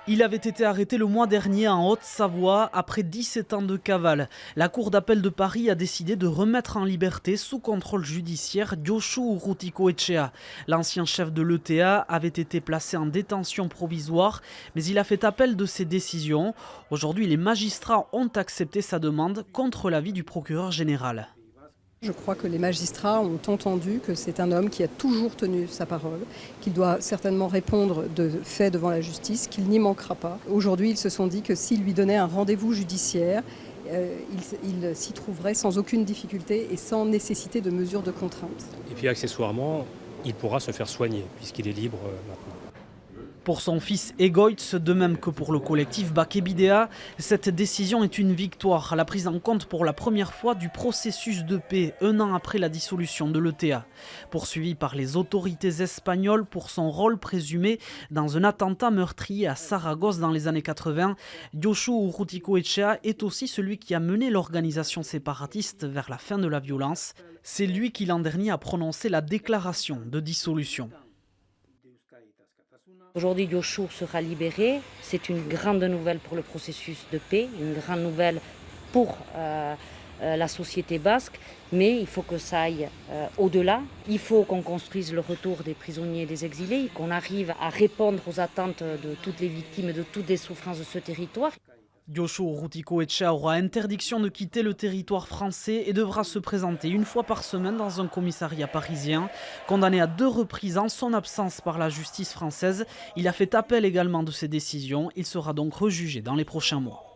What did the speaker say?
Il avait été arrêté le mois dernier en Haute-Savoie après 17 ans de cavale. La Cour d'appel de Paris a décidé de remettre en liberté sous contrôle judiciaire Diochou Urrutikoetxea. L'ancien chef de l'ETA avait été placé en détention provisoire, mais il a fait appel de ses décisions. Aujourd'hui, les magistrats ont accepté sa demande contre l'avis du procureur général. Je crois que les magistrats ont entendu que c'est un homme qui a toujours tenu sa parole, qu'il doit certainement répondre de fait devant la justice, qu'il n'y manquera pas. Aujourd'hui, ils se sont dit que s'ils lui donnaient un rendez-vous judiciaire, il s'y trouverait sans aucune difficulté et sans nécessité de mesures de contrainte. Et puis accessoirement, il pourra se faire soigner puisqu'il est libre maintenant. Pour son fils Egoitz, de même que pour le collectif Bakebidea, cette décision est une victoire, la prise en compte pour la première fois du processus de paix, un an après la dissolution de l'ETA. Poursuivi par les autorités espagnoles pour son rôle présumé dans un attentat meurtrier à Saragosse dans les années 80, Diochou Urrutikoetxea est aussi celui qui a mené l'organisation séparatiste vers la fin de la violence. C'est lui qui l'an dernier a prononcé la déclaration de dissolution. Aujourd'hui, Diochou sera libéré. C'est une grande nouvelle pour le processus de paix, une grande nouvelle pour la société basque, mais il faut que ça aille au-delà. Il faut qu'on construise le retour des prisonniers et des exilés, qu'on arrive à répondre aux attentes de toutes les victimes et de toutes les souffrances de ce territoire. Diochou Urrutikoetxea aura interdiction de quitter le territoire français et devra se présenter une fois par semaine dans un commissariat parisien. Condamné à 2 reprises en son absence par la justice française, il a fait appel également de ses décisions. Il sera donc rejugé dans les prochains mois.